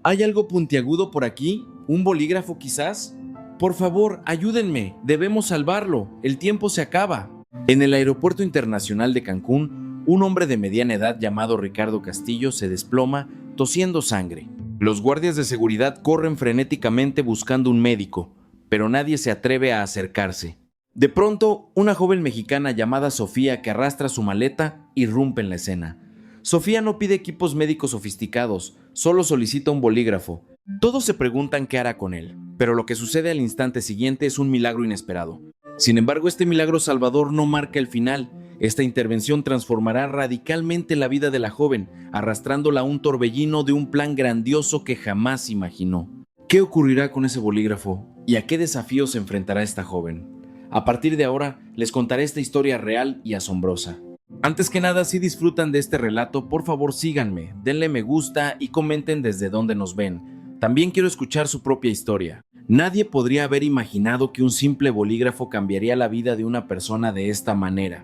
¿Hay algo puntiagudo por aquí? ¿Un bolígrafo quizás? Por favor, ayúdenme, debemos salvarlo, el tiempo se acaba. En el Aeropuerto Internacional de Cancún, un hombre de mediana edad llamado Ricardo Castillo se desploma, tosiendo sangre. Los guardias de seguridad corren frenéticamente buscando un médico, pero nadie se atreve a acercarse. De pronto, una joven mexicana llamada Sofía, que arrastra su maleta, irrumpe en la escena. Sofía no pide equipos médicos sofisticados, solo solicita un bolígrafo. Todos se preguntan qué hará con él, pero lo que sucede al instante siguiente es un milagro inesperado. Sin embargo, este milagro salvador no marca el final. Esta intervención transformará radicalmente la vida de la joven, arrastrándola a un torbellino de un plan grandioso que jamás imaginó. ¿Qué ocurrirá con ese bolígrafo? ¿Y a qué desafíos se enfrentará esta joven? A partir de ahora, les contaré esta historia real y asombrosa. Antes que nada, si disfrutan de este relato, por favor síganme, denle me gusta y comenten desde dónde nos ven. También quiero escuchar su propia historia. Nadie podría haber imaginado que un simple bolígrafo cambiaría la vida de una persona de esta manera.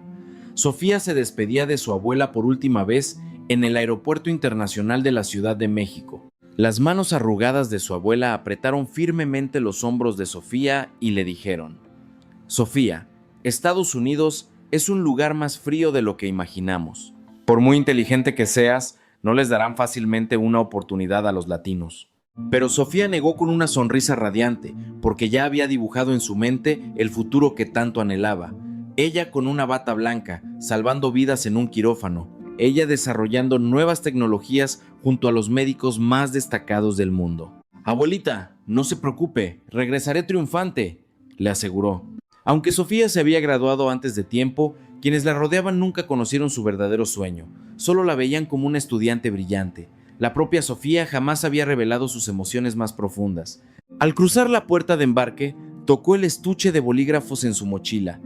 Sofía se despedía de su abuela por última vez en el Aeropuerto Internacional de la Ciudad de México. Las manos arrugadas de su abuela apretaron firmemente los hombros de Sofía y le dijeron: Sofía, Estados Unidos es un lugar más frío de lo que imaginamos. Por muy inteligente que seas, no les darán fácilmente una oportunidad a los latinos. Pero Sofía negó con una sonrisa radiante, porque ya había dibujado en su mente el futuro que tanto anhelaba. Ella con una bata blanca, salvando vidas en un quirófano. Ella desarrollando nuevas tecnologías junto a los médicos más destacados del mundo. Abuelita, no se preocupe, regresaré triunfante, le aseguró. Aunque Sofía se había graduado antes de tiempo, quienes la rodeaban nunca conocieron su verdadero sueño, solo la veían como una estudiante brillante. La propia Sofía jamás había revelado sus emociones más profundas. Al cruzar la puerta de embarque, tocó el estuche de bolígrafos en su mochila.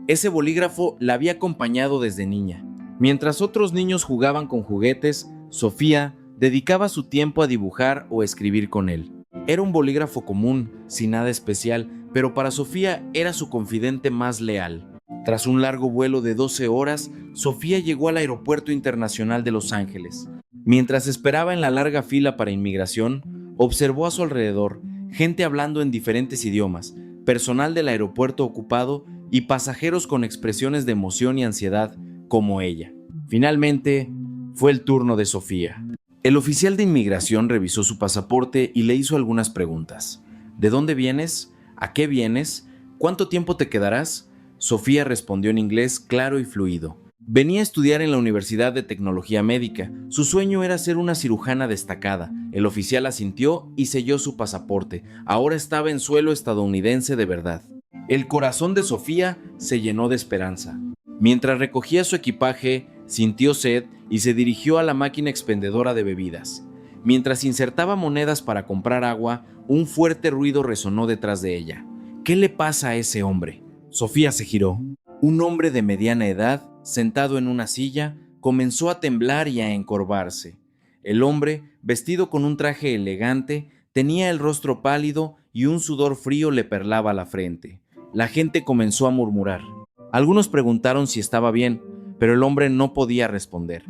Ese bolígrafo la había acompañado desde niña. Mientras otros niños jugaban con juguetes, Sofía dedicaba su tiempo a dibujar o escribir con él. Era un bolígrafo común, sin nada especial, pero para Sofía era su confidente más leal. Tras un largo vuelo de 12 horas, Sofía llegó al Aeropuerto Internacional de Los Ángeles. Mientras esperaba en la larga fila para inmigración, observó a su alrededor gente hablando en diferentes idiomas, personal del aeropuerto ocupado y pasajeros con expresiones de emoción y ansiedad como ella. Finalmente, fue el turno de Sofía. El oficial de inmigración revisó su pasaporte y le hizo algunas preguntas. ¿De dónde vienes? ¿A qué vienes? ¿Cuánto tiempo te quedarás? Sofía respondió en inglés claro y fluido. Venía a estudiar en la Universidad de Tecnología Médica. Su sueño era ser una cirujana destacada. El oficial asintió y selló su pasaporte. Ahora estaba en suelo estadounidense de verdad. El corazón de Sofía se llenó de esperanza. Mientras recogía su equipaje, sintió sed y se dirigió a la máquina expendedora de bebidas. Mientras insertaba monedas para comprar agua, un fuerte ruido resonó detrás de ella. ¿Qué le pasa a ese hombre? Sofía se giró. Un hombre de mediana edad, sentado en una silla, comenzó a temblar y a encorvarse. El hombre, vestido con un traje elegante, tenía el rostro pálido y un sudor frío le perlaba la frente. La gente comenzó a murmurar. Algunos preguntaron si estaba bien, pero el hombre no podía responder.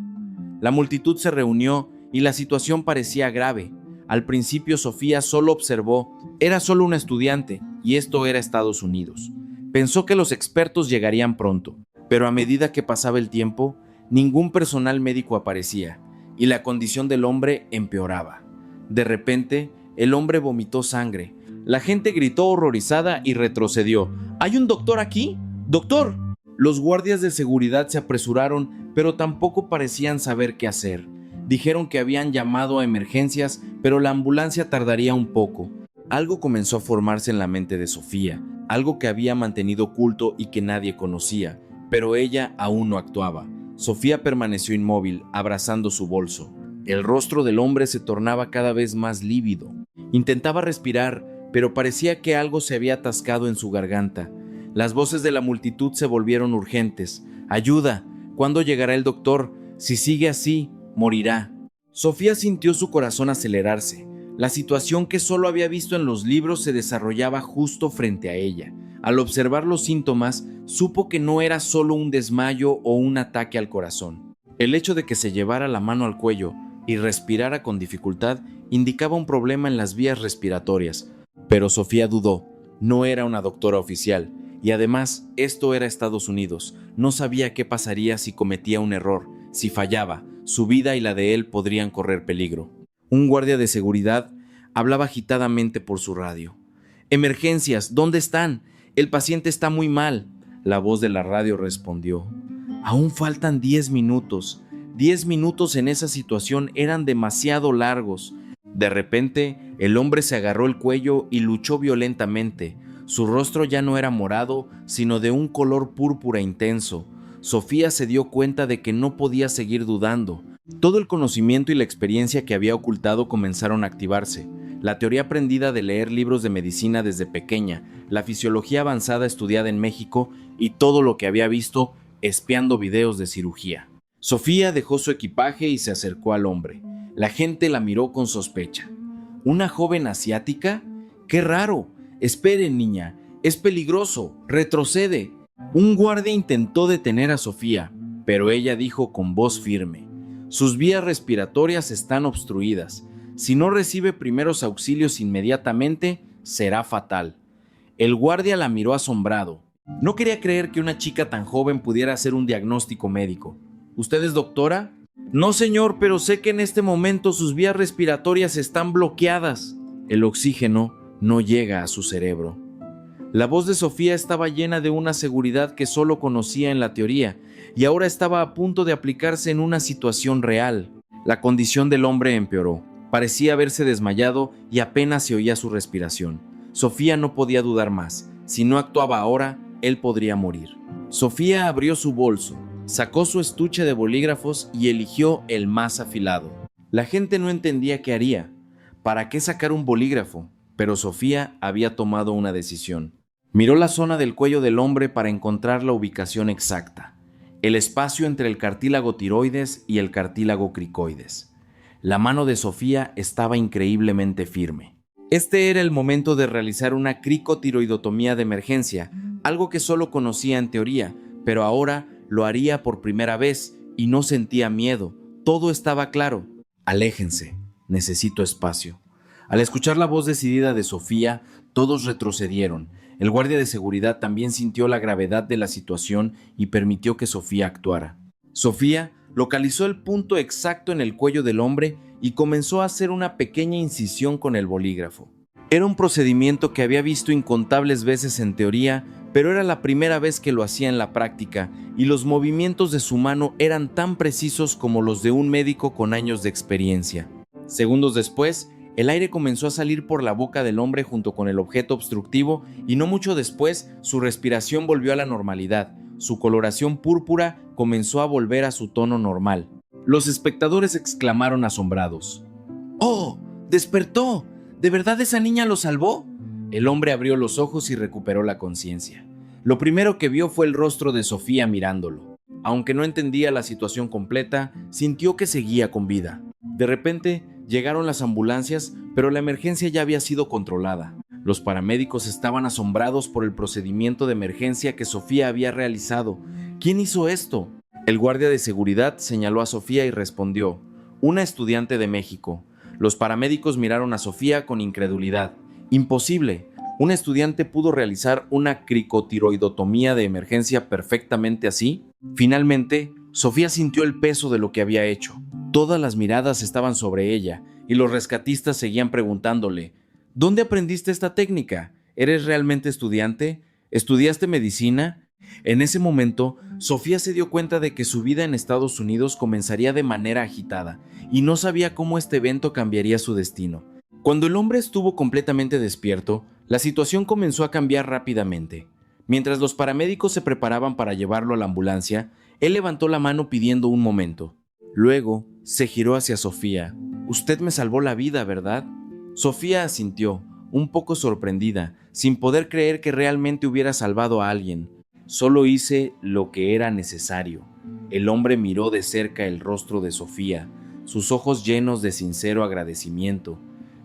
La multitud se reunió y la situación parecía grave. Al principio Sofía solo observó, era solo una estudiante y esto era Estados Unidos. Pensó que los expertos llegarían pronto, pero a medida que pasaba el tiempo, ningún personal médico aparecía y la condición del hombre empeoraba. De repente, el hombre vomitó sangre. La gente gritó horrorizada y retrocedió. ¿Hay un doctor aquí? ¡Doctor! Los guardias de seguridad se apresuraron, pero tampoco parecían saber qué hacer. Dijeron que habían llamado a emergencias, pero la ambulancia tardaría un poco. Algo comenzó a formarse en la mente de Sofía, algo que había mantenido oculto y que nadie conocía, pero ella aún no actuaba. Sofía permaneció inmóvil, abrazando su bolso. El rostro del hombre se tornaba cada vez más lívido. Intentaba respirar, pero parecía que algo se había atascado en su garganta. Las voces de la multitud se volvieron urgentes. ¡Ayuda! ¿Cuándo llegará el doctor? Si sigue así, morirá. Sofía sintió su corazón acelerarse. La situación que solo había visto en los libros se desarrollaba justo frente a ella. Al observar los síntomas, supo que no era solo un desmayo o un ataque al corazón. El hecho de que se llevara la mano al cuello y respirara con dificultad indicaba un problema en las vías respiratorias, pero Sofía dudó. No era una doctora oficial, y además esto era Estados Unidos. No sabía qué pasaría si cometía un error. Si fallaba, su vida y la de él podrían correr peligro. Un guardia de seguridad hablaba agitadamente por su radio. «Emergencias, ¿dónde están? El paciente está muy mal». La voz de la radio respondió: «Aún faltan 10 minutos. 10 minutos en esa situación eran demasiado largos». De repente, el hombre se agarró el cuello y luchó violentamente. Su rostro ya no era morado, sino de un color púrpura intenso. Sofía se dio cuenta de que no podía seguir dudando. Todo el conocimiento y la experiencia que había ocultado comenzaron a activarse. La teoría aprendida de leer libros de medicina desde pequeña, la fisiología avanzada estudiada en México y todo lo que había visto espiando videos de cirugía. Sofía dejó su equipaje y se acercó al hombre. La gente la miró con sospecha. ¿Una joven asiática? ¡Qué raro! Esperen, niña, es peligroso, retrocede. Un guardia intentó detener a Sofía, pero ella dijo con voz firme: sus vías respiratorias están obstruidas. Si no recibe primeros auxilios inmediatamente, será fatal. El guardia la miró asombrado. No quería creer que una chica tan joven pudiera hacer un diagnóstico médico. ¿Usted es doctora? No, señor, pero sé que en este momento sus vías respiratorias están bloqueadas. El oxígeno no llega a su cerebro. La voz de Sofía estaba llena de una seguridad que solo conocía en la teoría, y ahora estaba a punto de aplicarse en una situación real. La condición del hombre empeoró. Parecía haberse desmayado y apenas se oía su respiración. Sofía no podía dudar más. Si no actuaba ahora, él podría morir. Sofía abrió su bolso, sacó su estuche de bolígrafos y eligió el más afilado. La gente no entendía qué haría. ¿Para qué sacar un bolígrafo? Pero Sofía había tomado una decisión. Miró la zona del cuello del hombre para encontrar la ubicación exacta, el espacio entre el cartílago tiroides y el cartílago cricoides. La mano de Sofía estaba increíblemente firme. Este era el momento de realizar una cricotiroidotomía de emergencia, algo que solo conocía en teoría, pero ahora lo haría por primera vez y no sentía miedo. Todo estaba claro. Aléjense, necesito espacio. Al escuchar la voz decidida de Sofía, todos retrocedieron. El guardia de seguridad también sintió la gravedad de la situación y permitió que Sofía actuara. Sofía localizó el punto exacto en el cuello del hombre y comenzó a hacer una pequeña incisión con el bolígrafo. Era un procedimiento que había visto incontables veces en teoría, pero era la primera vez que lo hacía en la práctica, y los movimientos de su mano eran tan precisos como los de un médico con años de experiencia. Segundos después, el aire comenzó a salir por la boca del hombre junto con el objeto obstructivo, y no mucho después su respiración volvió a la normalidad. Su coloración púrpura comenzó a volver a su tono normal. Los espectadores exclamaron asombrados: ¡Oh! ¡Despertó! ¿De verdad esa niña lo salvó? El hombre abrió los ojos y recuperó la conciencia. Lo primero que vio fue el rostro de Sofía mirándolo. Aunque no entendía la situación completa, sintió que seguía con vida. De repente, llegaron las ambulancias, pero la emergencia ya había sido controlada. Los paramédicos estaban asombrados por el procedimiento de emergencia que Sofía había realizado. ¿Quién hizo esto? El guardia de seguridad señaló a Sofía y respondió: una estudiante de México. Los paramédicos miraron a Sofía con incredulidad. Imposible. ¿Un estudiante pudo realizar una cricotiroidotomía de emergencia perfectamente así? Finalmente, Sofía sintió el peso de lo que había hecho. Todas las miradas estaban sobre ella, y los rescatistas seguían preguntándole: ¿dónde aprendiste esta técnica? ¿Eres realmente estudiante? ¿Estudiaste medicina? En ese momento, Sofía se dio cuenta de que su vida en Estados Unidos comenzaría de manera agitada, y no sabía cómo este evento cambiaría su destino. Cuando el hombre estuvo completamente despierto, la situación comenzó a cambiar rápidamente. Mientras los paramédicos se preparaban para llevarlo a la ambulancia, él levantó la mano pidiendo un momento. Luego, se giró hacia Sofía. «Usted me salvó la vida, ¿verdad?» Sofía asintió, un poco sorprendida, sin poder creer que realmente hubiera salvado a alguien. «Solo hice lo que era necesario». El hombre miró de cerca el rostro de Sofía, sus ojos llenos de sincero agradecimiento.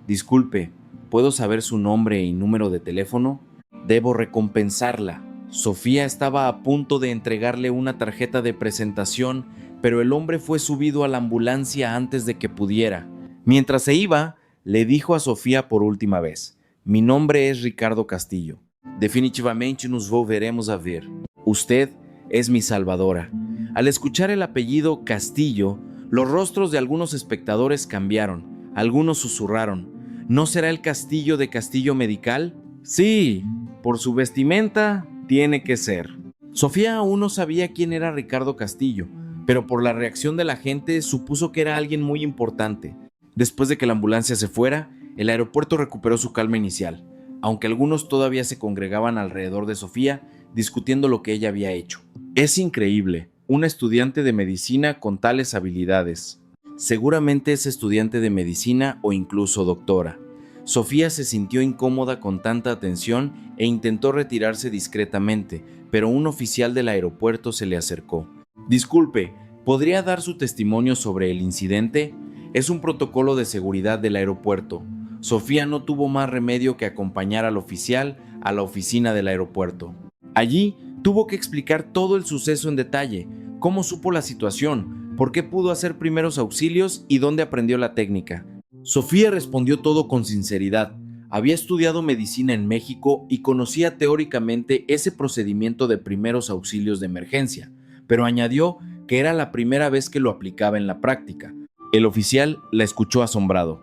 «Disculpe, ¿puedo saber su nombre y número de teléfono? Debo recompensarla». Sofía estaba a punto de entregarle una tarjeta de presentación, pero el hombre fue subido a la ambulancia antes de que pudiera. Mientras se iba, le dijo a Sofía por última vez: mi nombre es Ricardo Castillo. Definitivamente nos volveremos a ver. Usted es mi salvadora. Al escuchar el apellido Castillo, los rostros de algunos espectadores cambiaron. Algunos susurraron: ¿no será el Castillo de Castillo Medical? Sí, por su vestimenta, tiene que ser. Sofía aún no sabía quién era Ricardo Castillo, pero por la reacción de la gente supuso que era alguien muy importante. Después de que la ambulancia se fuera, el aeropuerto recuperó su calma inicial, aunque algunos todavía se congregaban alrededor de Sofía discutiendo lo que ella había hecho. Es increíble, una estudiante de medicina con tales habilidades. Seguramente es estudiante de medicina o incluso doctora. Sofía se sintió incómoda con tanta atención e intentó retirarse discretamente, pero un oficial del aeropuerto se le acercó. Disculpe, ¿podría dar su testimonio sobre el incidente? Es un protocolo de seguridad del aeropuerto. Sofía no tuvo más remedio que acompañar al oficial a la oficina del aeropuerto. Allí tuvo que explicar todo el suceso en detalle, cómo supo la situación, por qué pudo hacer primeros auxilios y dónde aprendió la técnica. Sofía respondió todo con sinceridad. Había estudiado medicina en México y conocía teóricamente ese procedimiento de primeros auxilios de emergencia, pero añadió que era la primera vez que lo aplicaba en la práctica. El oficial la escuchó asombrado.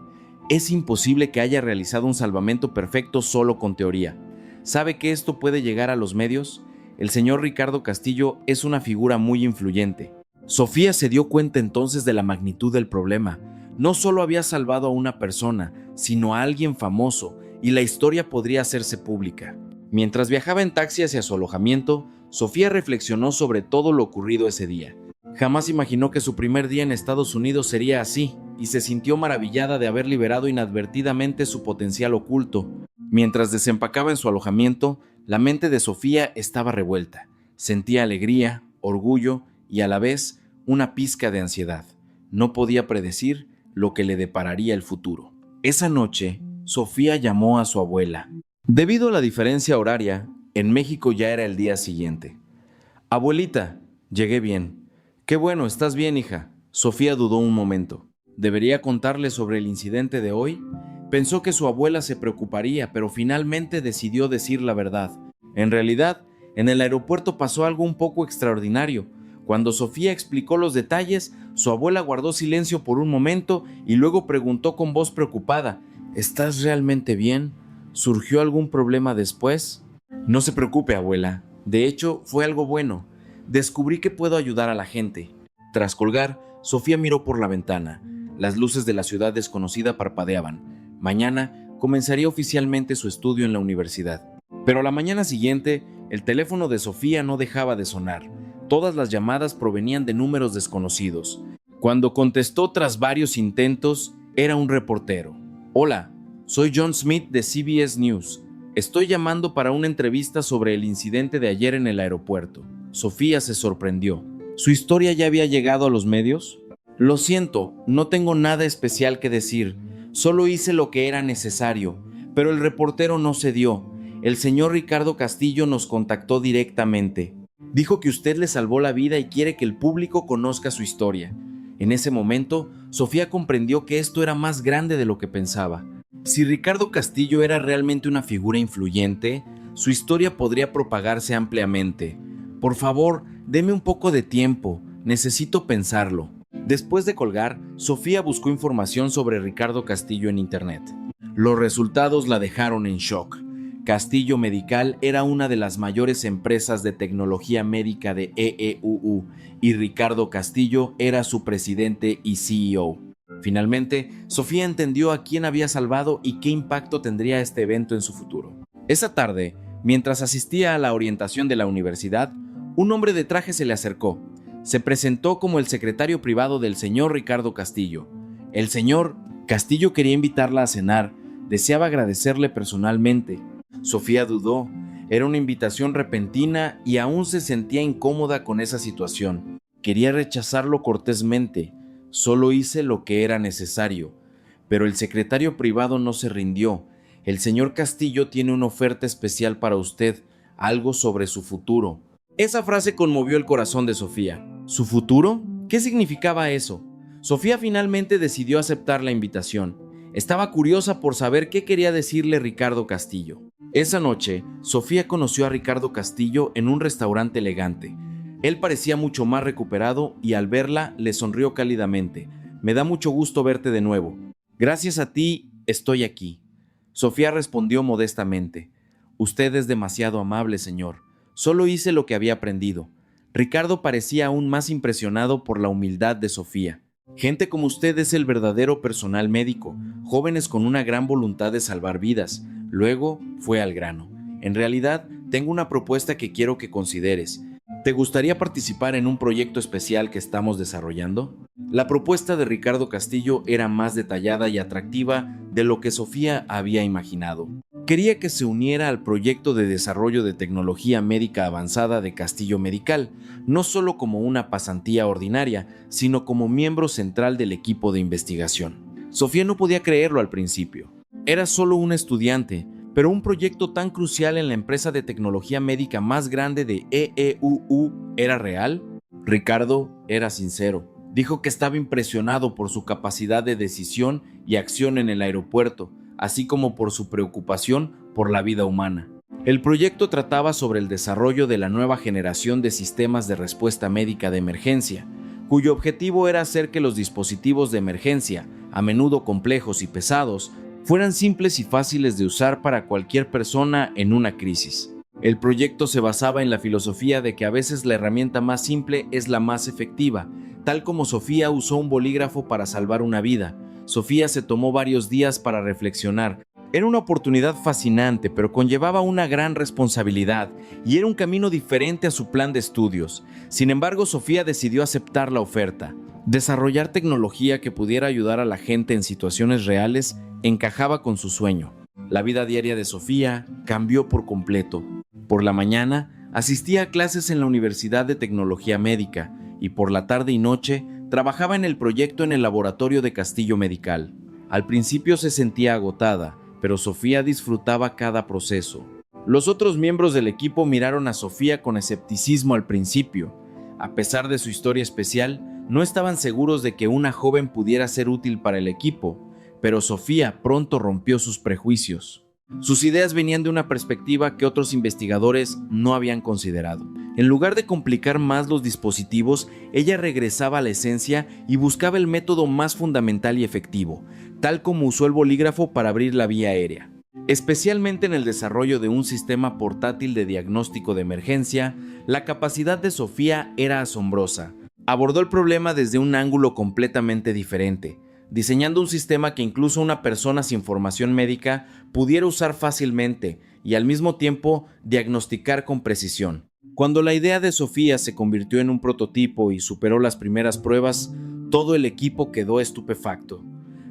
Es imposible que haya realizado un salvamento perfecto solo con teoría. ¿Sabe que esto puede llegar a los medios? El señor Ricardo Castillo es una figura muy influyente. Sofía se dio cuenta entonces de la magnitud del problema. No solo había salvado a una persona, sino a alguien famoso, y la historia podría hacerse pública. Mientras viajaba en taxi hacia su alojamiento, Sofía reflexionó sobre todo lo ocurrido ese día. Jamás imaginó que su primer día en Estados Unidos sería así, y se sintió maravillada de haber liberado inadvertidamente su potencial oculto. Mientras desempacaba en su alojamiento, la mente de Sofía estaba revuelta. Sentía alegría, orgullo y a la vez una pizca de ansiedad. No podía predecir lo que le depararía el futuro. Esa noche, Sofía llamó a su abuela. Debido a la diferencia horaria, en México ya era el día siguiente. Abuelita, llegué bien. Qué bueno, ¿estás bien, hija? Sofía dudó un momento. ¿Debería contarle sobre el incidente de hoy? Pensó que su abuela se preocuparía, pero finalmente decidió decir la verdad. En realidad, en el aeropuerto pasó algo un poco extraordinario. Cuando Sofía explicó los detalles, su abuela guardó silencio por un momento y luego preguntó con voz preocupada: ¿estás realmente bien? ¿Surgió algún problema después? No se preocupe, abuela. De hecho, fue algo bueno. Descubrí que puedo ayudar a la gente. Tras colgar, Sofía miró por la ventana. Las luces de la ciudad desconocida parpadeaban. Mañana comenzaría oficialmente su estudio en la universidad. Pero la mañana siguiente, el teléfono de Sofía no dejaba de sonar. Todas las llamadas provenían de números desconocidos. Cuando contestó tras varios intentos, era un reportero. Hola, soy John Smith de CBS News. Estoy llamando para una entrevista sobre el incidente de ayer en el aeropuerto. Sofía se sorprendió. ¿Su historia ya había llegado a los medios? Lo siento, no tengo nada especial que decir. Solo hice lo que era necesario. Pero el reportero no cedió. El señor Ricardo Castillo nos contactó directamente. Dijo que usted le salvó la vida y quiere que el público conozca su historia. En ese momento, Sofía comprendió que esto era más grande de lo que pensaba. Si Ricardo Castillo era realmente una figura influyente, su historia podría propagarse ampliamente. Por favor, deme un poco de tiempo, necesito pensarlo. Después de colgar, Sofía buscó información sobre Ricardo Castillo en internet. Los resultados la dejaron en shock. Castillo Medical era una de las mayores empresas de tecnología médica de EEUU y Ricardo Castillo era su presidente y CEO. Finalmente, Sofía entendió a quién había salvado y qué impacto tendría este evento en su futuro. Esa tarde, mientras asistía a la orientación de la universidad, un hombre de traje se le acercó. Se presentó como el secretario privado del señor Ricardo Castillo. El señor Castillo quería invitarla a cenar, deseaba agradecerle personalmente. Sofía dudó, era una invitación repentina y aún se sentía incómoda con esa situación. Quería rechazarlo cortésmente, solo hice lo que era necesario. Pero el secretario privado no se rindió. El señor Castillo tiene una oferta especial para usted, algo sobre su futuro. Esa frase conmovió el corazón de Sofía. ¿Su futuro? ¿Qué significaba eso? Sofía finalmente decidió aceptar la invitación. Estaba curiosa por saber qué quería decirle Ricardo Castillo. Esa noche, Sofía conoció a Ricardo Castillo en un restaurante elegante. Él parecía mucho más recuperado y al verla le sonrió cálidamente. «Me da mucho gusto verte de nuevo. Gracias a ti, estoy aquí». Sofía respondió modestamente: «Usted es demasiado amable, señor. Solo hice lo que había aprendido». Ricardo parecía aún más impresionado por la humildad de Sofía. «Gente como usted es el verdadero personal médico, jóvenes con una gran voluntad de salvar vidas». Luego fue al grano. «En realidad, tengo una propuesta que quiero que consideres. ¿Te gustaría participar en un proyecto especial que estamos desarrollando?». La propuesta de Ricardo Castillo era más detallada y atractiva de lo que Sofía había imaginado. Quería que se uniera al proyecto de desarrollo de tecnología médica avanzada de Castillo Medical, no solo como una pasantía ordinaria, sino como miembro central del equipo de investigación. Sofía no podía creerlo al principio. Era solo un estudiante, pero un proyecto tan crucial en la empresa de tecnología médica más grande de EEUU ¿era real? Ricardo era sincero. Dijo que estaba impresionado por su capacidad de decisión y acción en el aeropuerto, así como por su preocupación por la vida humana. El proyecto trataba sobre el desarrollo de la nueva generación de sistemas de respuesta médica de emergencia, cuyo objetivo era hacer que los dispositivos de emergencia, a menudo complejos y pesados, fueran simples y fáciles de usar para cualquier persona en una crisis. El proyecto se basaba en la filosofía de que a veces la herramienta más simple es la más efectiva, tal como Sofía usó un bolígrafo para salvar una vida. Sofía se tomó varios días para reflexionar. Era una oportunidad fascinante, pero conllevaba una gran responsabilidad y era un camino diferente a su plan de estudios. Sin embargo, Sofía decidió aceptar la oferta. Desarrollar tecnología que pudiera ayudar a la gente en situaciones reales encajaba con su sueño. La vida diaria de Sofía cambió por completo. Por la mañana, asistía a clases en la Universidad de Tecnología Médica y por la tarde y noche trabajaba en el proyecto en el laboratorio de Castillo Medical. Al principio se sentía agotada, pero Sofía disfrutaba cada proceso. Los otros miembros del equipo miraron a Sofía con escepticismo al principio. A pesar de su historia especial, no estaban seguros de que una joven pudiera ser útil para el equipo, pero Sofía pronto rompió sus prejuicios. Sus ideas venían de una perspectiva que otros investigadores no habían considerado. En lugar de complicar más los dispositivos, ella regresaba a la esencia y buscaba el método más fundamental y efectivo, tal como usó el bolígrafo para abrir la vía aérea. Especialmente en el desarrollo de un sistema portátil de diagnóstico de emergencia, la capacidad de Sofía era asombrosa. Abordó el problema desde un ángulo completamente diferente, diseñando un sistema que incluso una persona sin formación médica pudiera usar fácilmente y al mismo tiempo diagnosticar con precisión. Cuando la idea de Sofía se convirtió en un prototipo y superó las primeras pruebas, todo el equipo quedó estupefacto.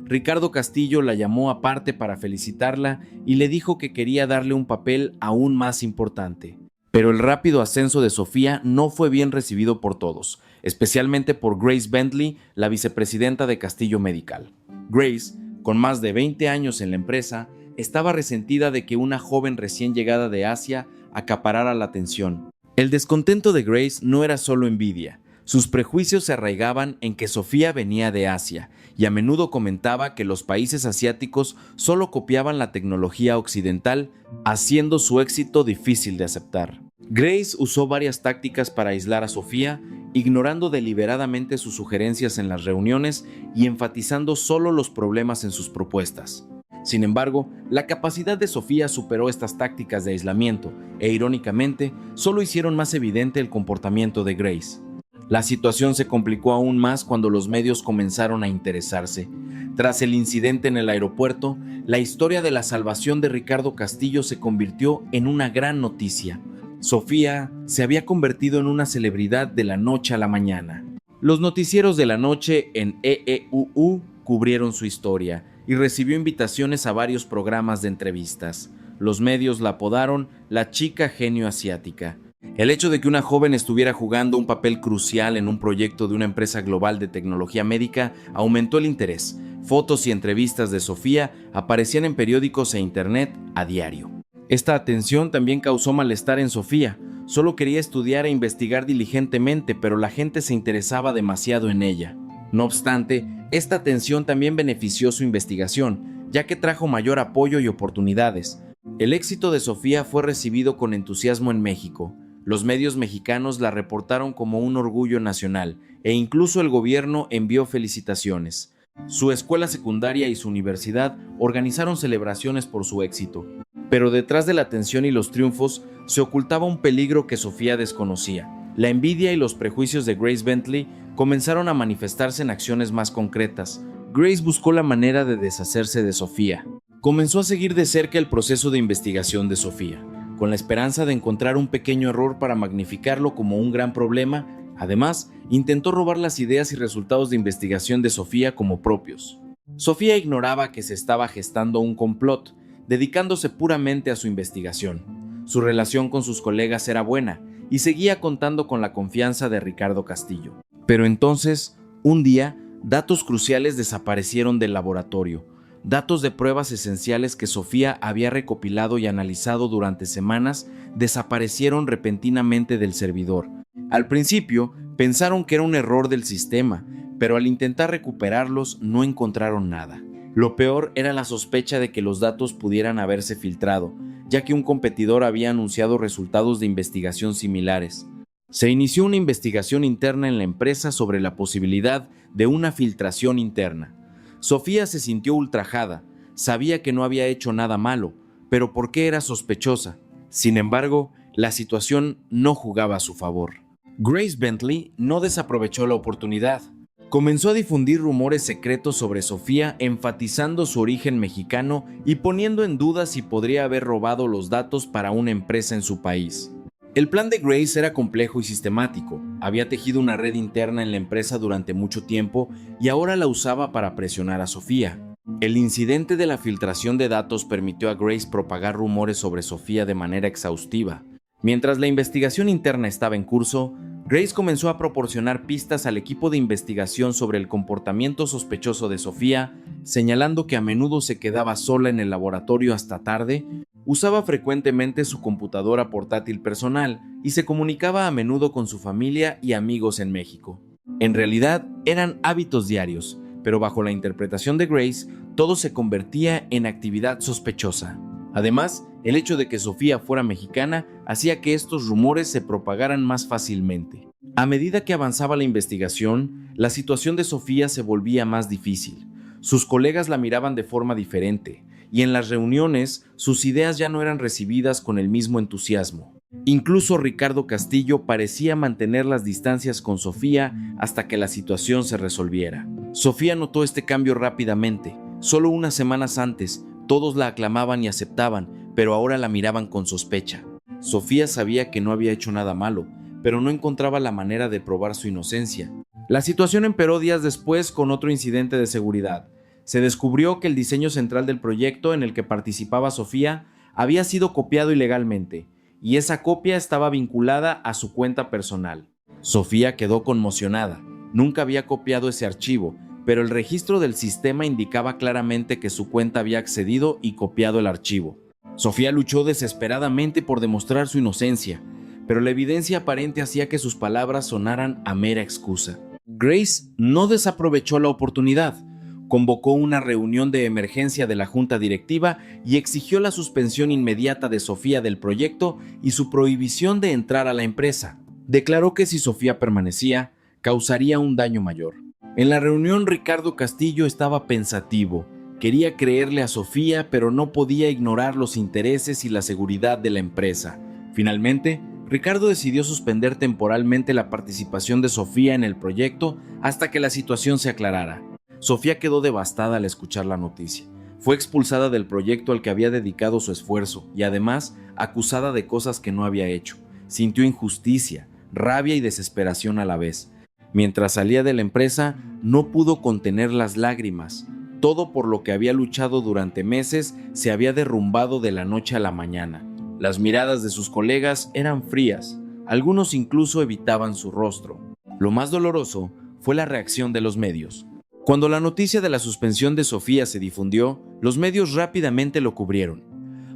Ricardo Castillo la llamó aparte para felicitarla y le dijo que quería darle un papel aún más importante. Pero el rápido ascenso de Sofía no fue bien recibido por todos, especialmente por Grace Bentley, la vicepresidenta de Castillo Medical. Grace, con más de 20 años en la empresa, estaba resentida de que una joven recién llegada de Asia acaparara la atención. El descontento de Grace no era solo envidia. Sus prejuicios se arraigaban en que Sofía venía de Asia y a menudo comentaba que los países asiáticos solo copiaban la tecnología occidental, haciendo su éxito difícil de aceptar. Grace usó varias tácticas para aislar a Sofía, ignorando deliberadamente sus sugerencias en las reuniones y enfatizando solo los problemas en sus propuestas. Sin embargo, la capacidad de Sofía superó estas tácticas de aislamiento e, irónicamente, solo hicieron más evidente el comportamiento de Grace. La situación se complicó aún más cuando los medios comenzaron a interesarse. Tras el incidente en el aeropuerto, la historia de la salvación de Ricardo Castillo se convirtió en una gran noticia. Sofía se había convertido en una celebridad de la noche a la mañana. Los noticieros de la noche en EEUU cubrieron su historia y recibió invitaciones a varios programas de entrevistas. Los medios la apodaron la chica genio asiática. El hecho de que una joven estuviera jugando un papel crucial en un proyecto de una empresa global de tecnología médica aumentó el interés. Fotos y entrevistas de Sofía aparecían en periódicos e internet a diario. Esta atención también causó malestar en Sofía. Solo quería estudiar e investigar diligentemente, pero la gente se interesaba demasiado en ella. No obstante, esta atención también benefició su investigación. ya que trajo mayor apoyo y oportunidades. El éxito de Sofía fue recibido con entusiasmo en México. Los medios mexicanos la reportaron como un orgullo nacional e incluso el gobierno envió felicitaciones. Su escuela secundaria y su universidad organizaron celebraciones por su éxito. Pero detrás de la atención y los triunfos se ocultaba un peligro que Sofía desconocía. La envidia y los prejuicios de Grace Bentley comenzaron a manifestarse en acciones más concretas. Grace buscó la manera de deshacerse de Sofía. Comenzó a seguir de cerca el proceso de investigación de Sofía, con la esperanza de encontrar un pequeño error para magnificarlo como un gran problema. Además, intentó robar las ideas y resultados de investigación de Sofía como propios. Sofía ignoraba que se estaba gestando un complot, dedicándose puramente a su investigación. Su relación con sus colegas era buena y seguía contando con la confianza de Ricardo Castillo. Pero entonces, un día, datos cruciales desaparecieron del laboratorio. Datos de pruebas esenciales que Sofía había recopilado y analizado durante semanas desaparecieron repentinamente del servidor. Al principio, pensaron que era un error del sistema, pero al intentar recuperarlos no encontraron nada. Lo peor era la sospecha de que los datos pudieran haberse filtrado, ya que un competidor había anunciado resultados de investigación similares. Se inició una investigación interna en la empresa sobre la posibilidad de una filtración interna. Sofía se sintió ultrajada, sabía que no había hecho nada malo, pero ¿por qué era sospechosa? Sin embargo, la situación no jugaba a su favor. Grace Bentley no desaprovechó la oportunidad. Comenzó a difundir rumores secretos sobre Sofía, enfatizando su origen mexicano y poniendo en duda si podría haber robado los datos para una empresa en su país. El plan de Grace era complejo y sistemático. Había tejido una red interna en la empresa durante mucho tiempo y ahora la usaba para presionar a Sofía. El incidente de la filtración de datos permitió a Grace propagar rumores sobre Sofía de manera exhaustiva. Mientras la investigación interna estaba en curso, Grace comenzó a proporcionar pistas al equipo de investigación sobre el comportamiento sospechoso de Sofía, señalando que a menudo se quedaba sola en el laboratorio hasta tarde, usaba frecuentemente su computadora portátil personal y se comunicaba a menudo con su familia y amigos en México. En realidad, eran hábitos diarios, pero bajo la interpretación de Grace, todo se convertía en actividad sospechosa. Además, el hecho de que Sofía fuera mexicana hacía que estos rumores se propagaran más fácilmente. A medida que avanzaba la investigación, la situación de Sofía se volvía más difícil. Sus colegas la miraban de forma diferente, y en las reuniones sus ideas ya no eran recibidas con el mismo entusiasmo. Incluso Ricardo Castillo parecía mantener las distancias con Sofía hasta que la situación se resolviera. Sofía notó este cambio rápidamente. Solo unas semanas antes, todos la aclamaban y aceptaban, pero ahora la miraban con sospecha. Sofía sabía que no había hecho nada malo, pero no encontraba la manera de probar su inocencia. La situación empeoró días después con otro incidente de seguridad. Se descubrió que el diseño central del proyecto en el que participaba Sofía había sido copiado ilegalmente, y esa copia estaba vinculada a su cuenta personal. Sofía quedó conmocionada. Nunca había copiado ese archivo, pero el registro del sistema indicaba claramente que su cuenta había accedido y copiado el archivo. Sofía luchó desesperadamente por demostrar su inocencia, pero la evidencia aparente hacía que sus palabras sonaran a mera excusa. Grace no desaprovechó la oportunidad. Convocó una reunión de emergencia de la junta directiva y exigió la suspensión inmediata de Sofía del proyecto y su prohibición de entrar a la empresa. Declaró que si Sofía permanecía, causaría un daño mayor. En la reunión, Ricardo Castillo estaba pensativo. Quería creerle a Sofía, pero no podía ignorar los intereses y la seguridad de la empresa. Finalmente, Ricardo decidió suspender temporalmente la participación de Sofía en el proyecto hasta que la situación se aclarara. Sofía quedó devastada al escuchar la noticia. Fue expulsada del proyecto al que había dedicado su esfuerzo y además acusada de cosas que no había hecho. Sintió injusticia, rabia y desesperación a la vez. Mientras salía de la empresa, no pudo contener las lágrimas. Todo por lo que había luchado durante meses se había derrumbado de la noche a la mañana. Las miradas de sus colegas eran frías, algunos incluso evitaban su rostro. Lo más doloroso fue la reacción de los medios. Cuando la noticia de la suspensión de Sofía se difundió, los medios rápidamente lo cubrieron.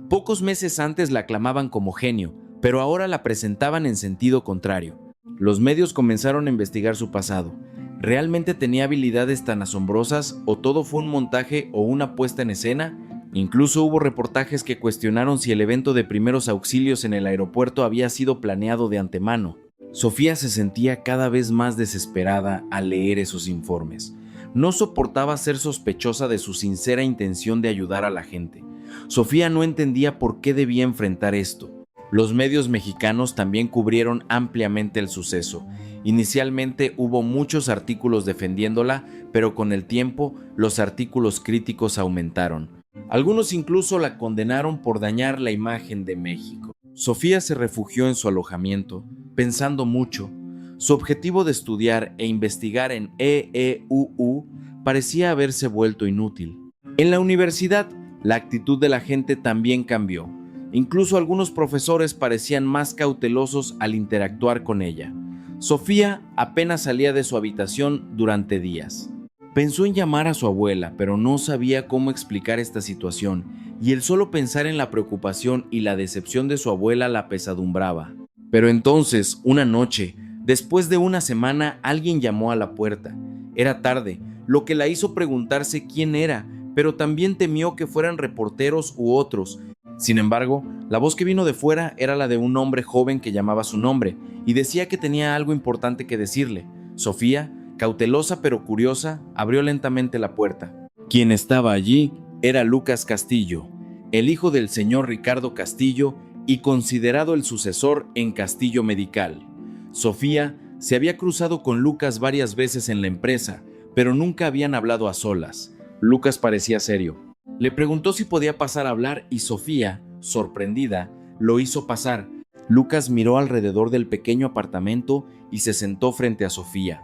Pocos meses antes la aclamaban como genio, pero ahora la presentaban en sentido contrario. Los medios comenzaron a investigar su pasado. ¿Realmente tenía habilidades tan asombrosas o todo fue un montaje o una puesta en escena? Incluso hubo reportajes que cuestionaron si el evento de primeros auxilios en el aeropuerto había sido planeado de antemano. Sofía se sentía cada vez más desesperada al leer esos informes. No soportaba ser sospechosa de su sincera intención de ayudar a la gente. Sofía no entendía por qué debía enfrentar esto. Los medios mexicanos también cubrieron ampliamente el suceso. Inicialmente hubo muchos artículos defendiéndola, pero con el tiempo los artículos críticos aumentaron. Algunos incluso la condenaron por dañar la imagen de México. Sofía se refugió en su alojamiento, pensando mucho. Su objetivo de estudiar e investigar en EEUU parecía haberse vuelto inútil. En la universidad, la actitud de la gente también cambió. Incluso algunos profesores parecían más cautelosos al interactuar con ella. Sofía apenas salía de su habitación durante días. Pensó en llamar a su abuela, pero no sabía cómo explicar esta situación, y el solo pensar en la preocupación y la decepción de su abuela la pesadumbraba. Pero entonces, una noche, después de una semana, alguien llamó a la puerta. Era tarde, lo que la hizo preguntarse quién era, pero también temió que fueran reporteros u otros. Sin embargo, la voz que vino de fuera era la de un hombre joven que llamaba su nombre y decía que tenía algo importante que decirle. Sofía, cautelosa pero curiosa, abrió lentamente la puerta. Quien estaba allí era Lucas Castillo, el hijo del señor Ricardo Castillo y considerado el sucesor en Castillo Medical. Sofía se había cruzado con Lucas varias veces en la empresa, pero nunca habían hablado a solas. Lucas parecía serio. Le preguntó si podía pasar a hablar y Sofía, sorprendida, lo hizo pasar. Lucas miró alrededor del pequeño apartamento y se sentó frente a Sofía.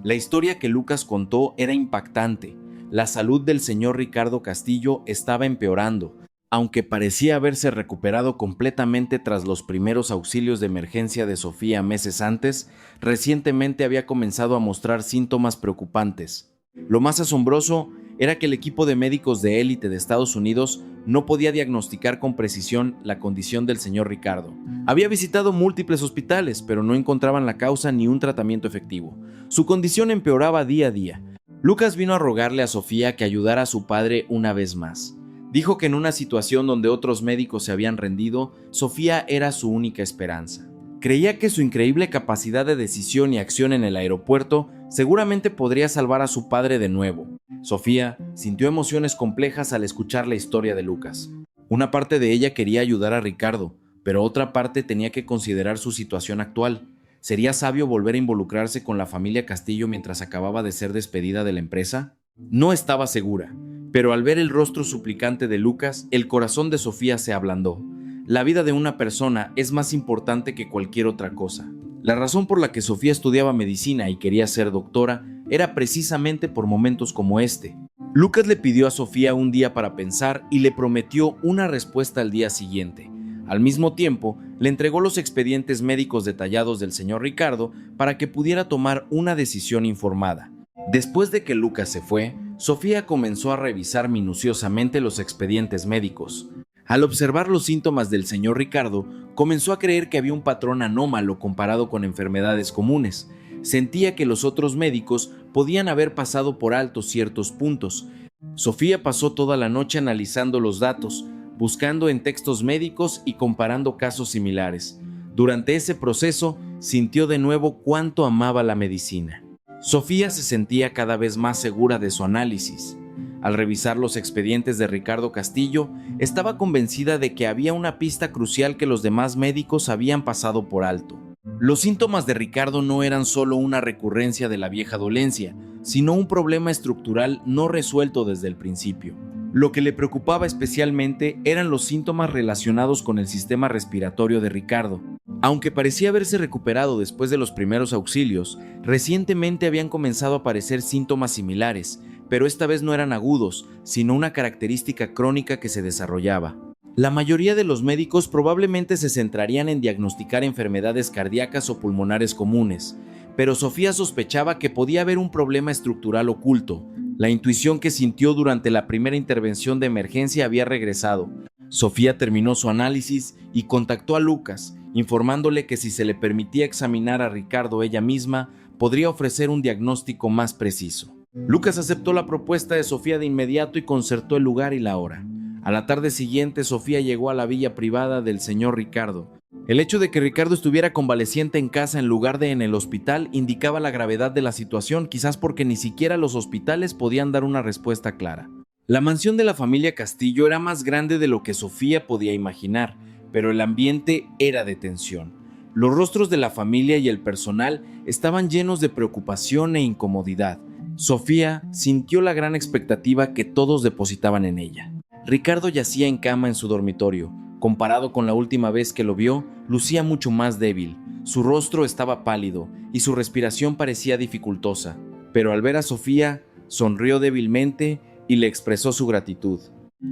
La historia que Lucas contó era impactante. La salud del señor Ricardo Castillo estaba empeorando. Aunque parecía haberse recuperado completamente tras los primeros auxilios de emergencia de Sofía meses antes, recientemente había comenzado a mostrar síntomas preocupantes. Lo más asombroso era que el equipo de médicos de élite de Estados Unidos no podía diagnosticar con precisión la condición del señor Ricardo. Había visitado múltiples hospitales, pero no encontraban la causa ni un tratamiento efectivo. Su condición empeoraba día a día. Lucas vino a rogarle a Sofía que ayudara a su padre una vez más. Dijo que en una situación donde otros médicos se habían rendido, Sofía era su única esperanza. Creía que su increíble capacidad de decisión y acción en el aeropuerto seguramente podría salvar a su padre de nuevo. Sofía sintió emociones complejas al escuchar la historia de Lucas. Una parte de ella quería ayudar a Ricardo, pero otra parte tenía que considerar su situación actual. ¿Sería sabio volver a involucrarse con la familia Castillo mientras acababa de ser despedida de la empresa? No estaba segura, pero al ver el rostro suplicante de Lucas, el corazón de Sofía se ablandó. La vida de una persona es más importante que cualquier otra cosa. La razón por la que Sofía estudiaba medicina y quería ser doctora era precisamente por momentos como este. Lucas le pidió a Sofía un día para pensar y le prometió una respuesta al día siguiente. Al mismo tiempo, le entregó los expedientes médicos detallados del señor Ricardo para que pudiera tomar una decisión informada. Después de que Lucas se fue, Sofía comenzó a revisar minuciosamente los expedientes médicos. Al observar los síntomas del señor Ricardo, comenzó a creer que había un patrón anómalo comparado con enfermedades comunes. Sentía que los otros médicos podían haber pasado por alto ciertos puntos. Sofía pasó toda la noche analizando los datos, buscando en textos médicos y comparando casos similares. Durante ese proceso, sintió de nuevo cuánto amaba la medicina. Sofía se sentía cada vez más segura de su análisis. Al revisar los expedientes de Ricardo Castillo, estaba convencida de que había una pista crucial que los demás médicos habían pasado por alto. Los síntomas de Ricardo no eran solo una recurrencia de la vieja dolencia, sino un problema estructural no resuelto desde el principio. Lo que le preocupaba especialmente eran los síntomas relacionados con el sistema respiratorio de Ricardo. Aunque parecía haberse recuperado después de los primeros auxilios, recientemente habían comenzado a aparecer síntomas similares, pero esta vez no eran agudos, sino una característica crónica que se desarrollaba. La mayoría de los médicos probablemente se centrarían en diagnosticar enfermedades cardíacas o pulmonares comunes, pero Sofía sospechaba que podía haber un problema estructural oculto. La intuición que sintió durante la primera intervención de emergencia había regresado. Sofía terminó su análisis y contactó a Lucas, informándole que si se le permitía examinar a Ricardo ella misma, podría ofrecer un diagnóstico más preciso. Lucas aceptó la propuesta de Sofía de inmediato y concertó el lugar y la hora. A la tarde siguiente, Sofía llegó a la villa privada del señor Ricardo. El hecho de que Ricardo estuviera convaleciente en casa en lugar de en el hospital indicaba la gravedad de la situación, quizás porque ni siquiera los hospitales podían dar una respuesta clara. La mansión de la familia Castillo era más grande de lo que Sofía podía imaginar, pero el ambiente era de tensión. Los rostros de la familia y el personal estaban llenos de preocupación e incomodidad. Sofía sintió la gran expectativa que todos depositaban en ella. Ricardo yacía en cama en su dormitorio. Comparado con la última vez que lo vio, lucía mucho más débil. Su rostro estaba pálido y su respiración parecía dificultosa. Pero al ver a Sofía, sonrió débilmente y le expresó su gratitud.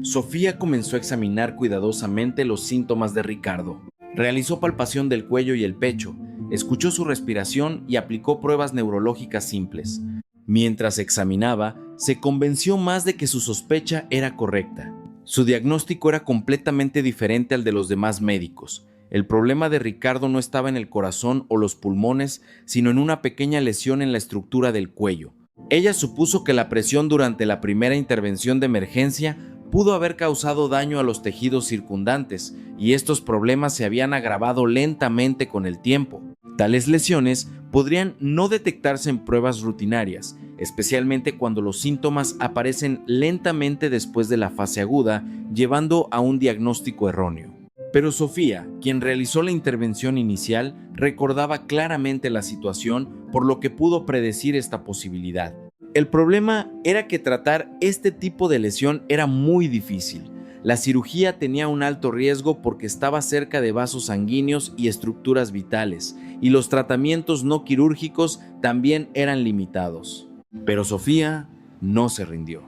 Sofía comenzó a examinar cuidadosamente los síntomas de Ricardo. Realizó palpación del cuello y el pecho, escuchó su respiración y aplicó pruebas neurológicas simples. Mientras examinaba, se convenció más de que su sospecha era correcta. Su diagnóstico era completamente diferente al de los demás médicos. El problema de Ricardo no estaba en el corazón o los pulmones, sino en una pequeña lesión en la estructura del cuello. Ella supuso que la presión durante la primera intervención de emergencia pudo haber causado daño a los tejidos circundantes, y estos problemas se habían agravado lentamente con el tiempo. Tales lesiones podrían no detectarse en pruebas rutinarias, especialmente cuando los síntomas aparecen lentamente después de la fase aguda, llevando a un diagnóstico erróneo. Pero Sofía, quien realizó la intervención inicial, recordaba claramente la situación, por lo que pudo predecir esta posibilidad. El problema era que tratar este tipo de lesión era muy difícil. La cirugía tenía un alto riesgo porque estaba cerca de vasos sanguíneos y estructuras vitales, y los tratamientos no quirúrgicos también eran limitados. Pero Sofía no se rindió.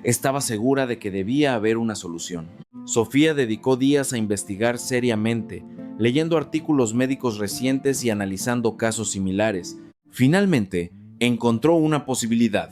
Estaba segura de que debía haber una solución. Sofía dedicó días a investigar seriamente, leyendo artículos médicos recientes y analizando casos similares. Finalmente, encontró una posibilidad.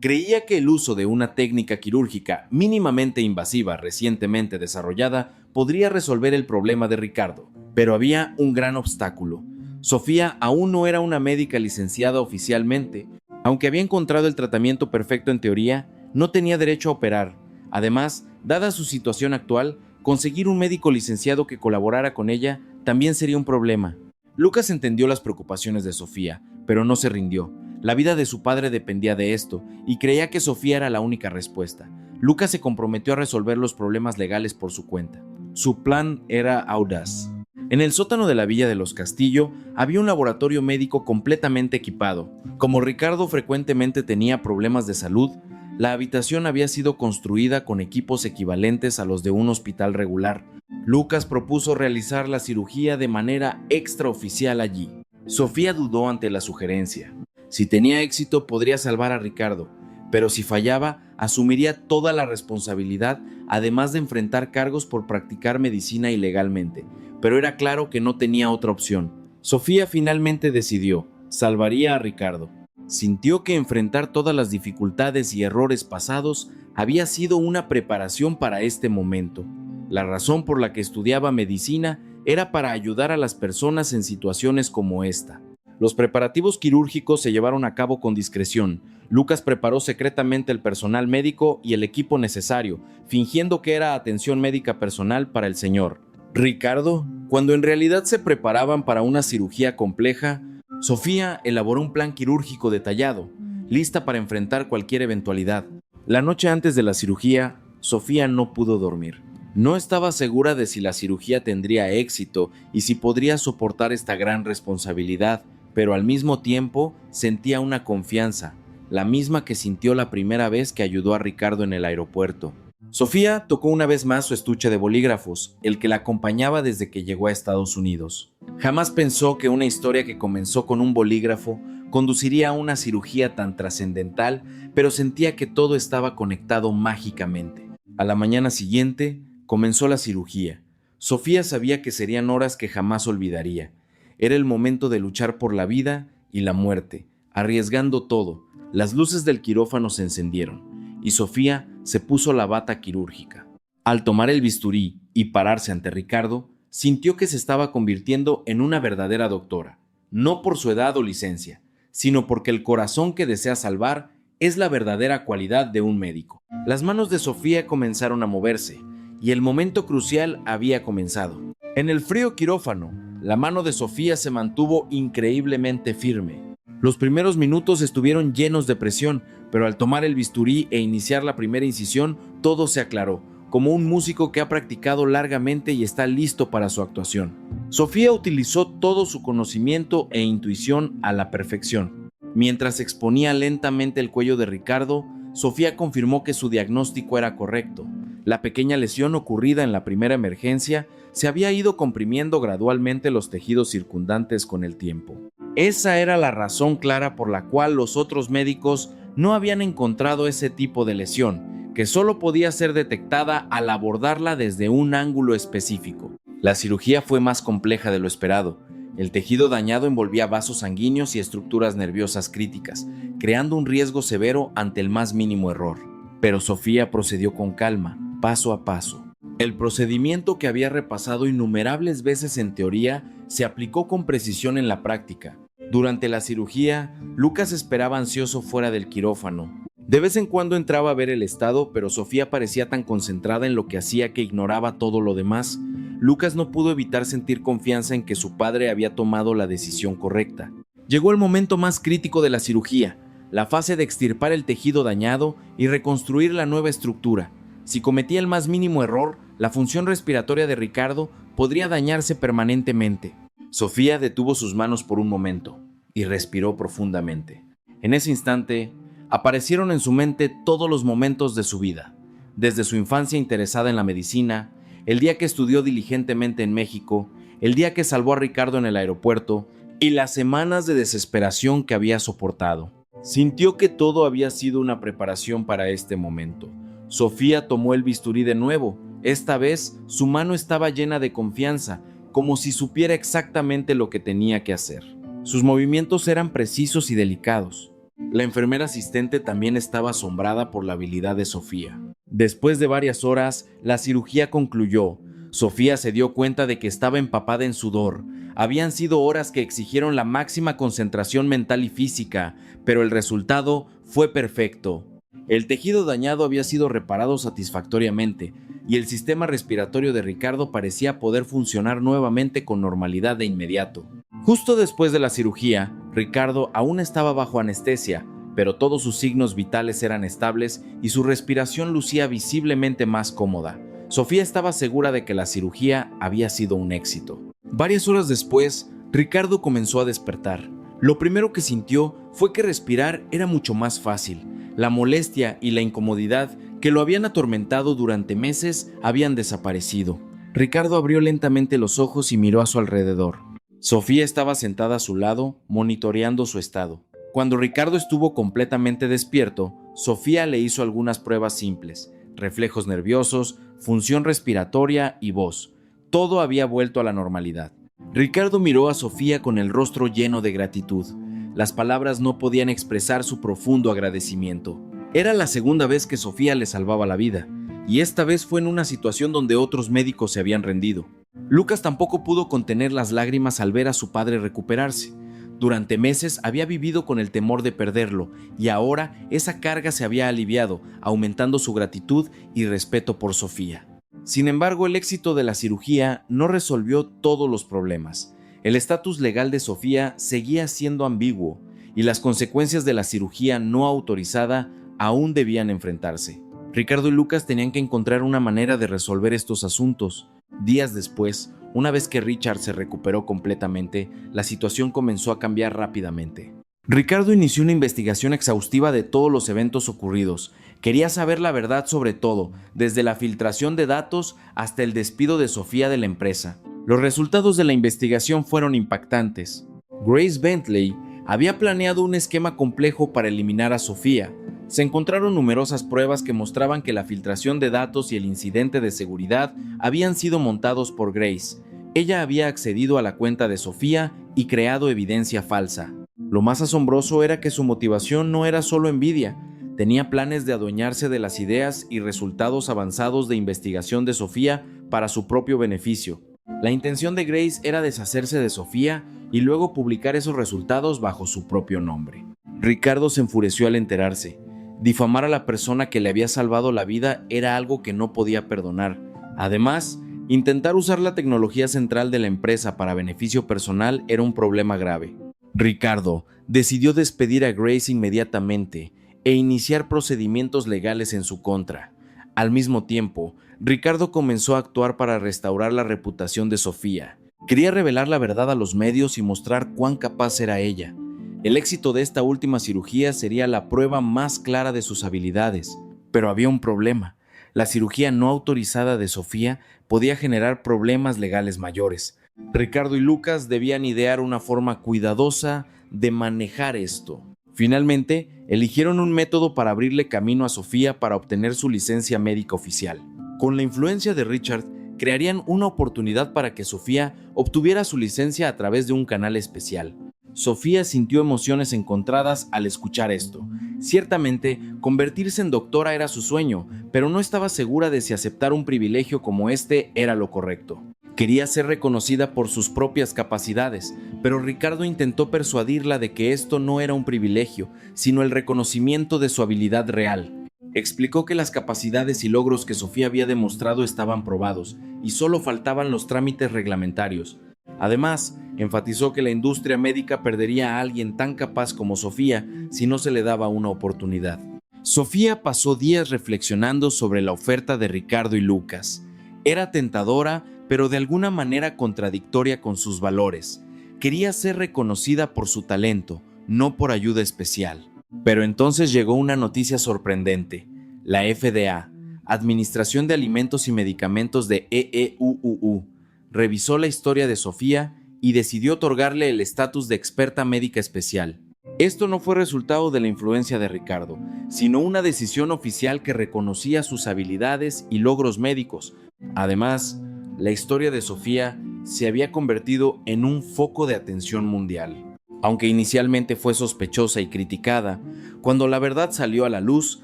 Creía que el uso de una técnica quirúrgica mínimamente invasiva recientemente desarrollada podría resolver el problema de Ricardo, pero había un gran obstáculo. Sofía aún no era una médica licenciada oficialmente. Aunque había encontrado el tratamiento perfecto en teoría, no tenía derecho a operar. Además, dada su situación actual, conseguir un médico licenciado que colaborara con ella también sería un problema. Lucas entendió las preocupaciones de Sofía, pero no se rindió. La vida de su padre dependía de esto, y creía que Sofía era la única respuesta. Lucas se comprometió a resolver los problemas legales por su cuenta. Su plan era audaz. En el sótano de la villa de los Castillo había un laboratorio médico completamente equipado. Como Ricardo frecuentemente tenía problemas de salud, la habitación había sido construida con equipos equivalentes a los de un hospital regular. Lucas propuso realizar la cirugía de manera extraoficial allí. Sofía dudó ante la sugerencia. Si tenía éxito, podría salvar a Ricardo, pero si fallaba, asumiría toda la responsabilidad, además de enfrentar cargos por practicar medicina ilegalmente. Pero era claro que no tenía otra opción. Sofía finalmente decidió, salvaría a Ricardo. Sintió que enfrentar todas las dificultades y errores pasados había sido una preparación para este momento. La razón por la que estudiaba medicina era para ayudar a las personas en situaciones como esta. Los preparativos quirúrgicos se llevaron a cabo con discreción. Lucas preparó secretamente el personal médico y el equipo necesario, fingiendo que era atención médica personal para el señor Ricardo. Cuando en realidad se preparaban para una cirugía compleja, Sofía elaboró un plan quirúrgico detallado, lista para enfrentar cualquier eventualidad. La noche antes de la cirugía, Sofía no pudo dormir. No estaba segura de si la cirugía tendría éxito y si podría soportar esta gran responsabilidad, pero al mismo tiempo sentía una confianza, la misma que sintió la primera vez que ayudó a Ricardo en el aeropuerto. Sofía tocó una vez más su estuche de bolígrafos, el que la acompañaba desde que llegó a Estados Unidos. Jamás pensó que una historia que comenzó con un bolígrafo conduciría a una cirugía tan trascendental, pero sentía que todo estaba conectado mágicamente. A la mañana siguiente, comenzó la cirugía. Sofía sabía que serían horas que jamás olvidaría. Era el momento de luchar por la vida y la muerte, arriesgando todo. Las luces del quirófano se encendieron, y Sofía se puso la bata quirúrgica. Al tomar el bisturí y pararse ante Ricardo, sintió que se estaba convirtiendo en una verdadera doctora, no por su edad o licencia, sino porque el corazón que desea salvar es la verdadera cualidad de un médico. Las manos de Sofía comenzaron a moverse, y el momento crucial había comenzado. En el frío quirófano, la mano de Sofía se mantuvo increíblemente firme. Los primeros minutos estuvieron llenos de presión, pero al tomar el bisturí e iniciar la primera incisión, todo se aclaró, como un músico que ha practicado largamente y está listo para su actuación. Sofía utilizó todo su conocimiento e intuición a la perfección. Mientras exponía lentamente el cuello de Ricardo, Sofía confirmó que su diagnóstico era correcto. La pequeña lesión ocurrida en la primera emergencia se había ido comprimiendo gradualmente los tejidos circundantes con el tiempo. Esa era la razón clara por la cual los otros médicos no habían encontrado ese tipo de lesión, que solo podía ser detectada al abordarla desde un ángulo específico. La cirugía fue más compleja de lo esperado. El tejido dañado envolvía vasos sanguíneos y estructuras nerviosas críticas, creando un riesgo severo ante el más mínimo error. Pero Sofía procedió con calma, paso a paso. El procedimiento que había repasado innumerables veces en teoría se aplicó con precisión en la práctica. Durante la cirugía, Lucas esperaba ansioso fuera del quirófano. De vez en cuando entraba a ver el estado, pero Sofía parecía tan concentrada en lo que hacía que ignoraba todo lo demás. Lucas no pudo evitar sentir confianza en que su padre había tomado la decisión correcta. Llegó el momento más crítico de la cirugía, la fase de extirpar el tejido dañado y reconstruir la nueva estructura. Si cometía el más mínimo error, la función respiratoria de Ricardo podría dañarse permanentemente. Sofía detuvo sus manos por un momento y respiró profundamente. En ese instante, aparecieron en su mente todos los momentos de su vida, desde su infancia interesada en la medicina, el día que estudió diligentemente en México, el día que salvó a Ricardo en el aeropuerto y las semanas de desesperación que había soportado. Sintió que todo había sido una preparación para este momento. Sofía tomó el bisturí de nuevo. Esta vez su mano estaba llena de confianza, como si supiera exactamente lo que tenía que hacer. Sus movimientos eran precisos y delicados. La enfermera asistente también estaba asombrada por la habilidad de Sofía. Después de varias horas, la cirugía concluyó. Sofía se dio cuenta de que estaba empapada en sudor. Habían sido horas que exigieron la máxima concentración mental y física, pero el resultado fue perfecto. El tejido dañado había sido reparado satisfactoriamente, y el sistema respiratorio de Ricardo parecía poder funcionar nuevamente con normalidad de inmediato. Justo después de la cirugía, Ricardo aún estaba bajo anestesia, pero todos sus signos vitales eran estables y su respiración lucía visiblemente más cómoda. Sofía estaba segura de que la cirugía había sido un éxito. Varias horas después, Ricardo comenzó a despertar. Lo primero que sintió fue que respirar era mucho más fácil. La molestia y la incomodidad que lo habían atormentado durante meses habían desaparecido. Ricardo abrió lentamente los ojos y miró a su alrededor. Sofía estaba sentada a su lado, monitoreando su estado. Cuando Ricardo estuvo completamente despierto, Sofía le hizo algunas pruebas simples: reflejos nerviosos, función respiratoria y voz. Todo había vuelto a la normalidad. Ricardo miró a Sofía con el rostro lleno de gratitud. Las palabras no podían expresar su profundo agradecimiento. Era la segunda vez que Sofía le salvaba la vida, y esta vez fue en una situación donde otros médicos se habían rendido. Lucas tampoco pudo contener las lágrimas al ver a su padre recuperarse. Durante meses había vivido con el temor de perderlo, y ahora esa carga se había aliviado, aumentando su gratitud y respeto por Sofía. Sin embargo, el éxito de la cirugía no resolvió todos los problemas. El estatus legal de Sofía seguía siendo ambiguo, y las consecuencias de la cirugía no autorizada aún debían enfrentarse. Ricardo y Lucas tenían que encontrar una manera de resolver estos asuntos. Días después, una vez que Richard se recuperó completamente, la situación comenzó a cambiar rápidamente. Ricardo inició una investigación exhaustiva de todos los eventos ocurridos. Quería saber la verdad sobre todo, desde la filtración de datos hasta el despido de Sofía de la empresa. Los resultados de la investigación fueron impactantes. Grace Bentley había planeado un esquema complejo para eliminar a Sofía. Se encontraron numerosas pruebas que mostraban que la filtración de datos y el incidente de seguridad habían sido montados por Grace. Ella había accedido a la cuenta de Sofía y creado evidencia falsa. Lo más asombroso era que su motivación no era solo envidia. Tenía planes de adueñarse de las ideas y resultados avanzados de investigación de Sofía para su propio beneficio. La intención de Grace era deshacerse de Sofía y luego publicar esos resultados bajo su propio nombre. Ricardo se enfureció al enterarse. Difamar a la persona que le había salvado la vida era algo que no podía perdonar. Además, intentar usar la tecnología central de la empresa para beneficio personal era un problema grave. Ricardo decidió despedir a Grace inmediatamente e iniciar procedimientos legales en su contra. Al mismo tiempo, Ricardo comenzó a actuar para restaurar la reputación de Sofía. Quería revelar la verdad a los medios y mostrar cuán capaz era ella. El éxito de esta última cirugía sería la prueba más clara de sus habilidades. Pero había un problema. La cirugía no autorizada de Sofía podía generar problemas legales mayores. Ricardo y Lucas debían idear una forma cuidadosa de manejar esto. Finalmente, eligieron un método para abrirle camino a Sofía para obtener su licencia médica oficial. Con la influencia de Richard, crearían una oportunidad para que Sofía obtuviera su licencia a través de un canal especial. Sofía sintió emociones encontradas al escuchar esto. Ciertamente, convertirse en doctora era su sueño, pero no estaba segura de si aceptar un privilegio como este era lo correcto. Quería ser reconocida por sus propias capacidades, pero Ricardo intentó persuadirla de que esto no era un privilegio, sino el reconocimiento de su habilidad real. Explicó que las capacidades y logros que Sofía había demostrado estaban probados, y solo faltaban los trámites reglamentarios. Además, enfatizó que la industria médica perdería a alguien tan capaz como Sofía si no se le daba una oportunidad. Sofía pasó días reflexionando sobre la oferta de Ricardo y Lucas. Era tentadora, pero de alguna manera contradictoria con sus valores. Quería ser reconocida por su talento, no por ayuda especial. Pero entonces llegó una noticia sorprendente. La FDA, Administración de Alimentos y Medicamentos de EEUUU, revisó la historia de Sofía y decidió otorgarle el estatus de experta médica especial. Esto no fue resultado de la influencia de Ricardo, sino una decisión oficial que reconocía sus habilidades y logros médicos. Además, la historia de Sofía se había convertido en un foco de atención mundial. Aunque inicialmente fue sospechosa y criticada, cuando la verdad salió a la luz,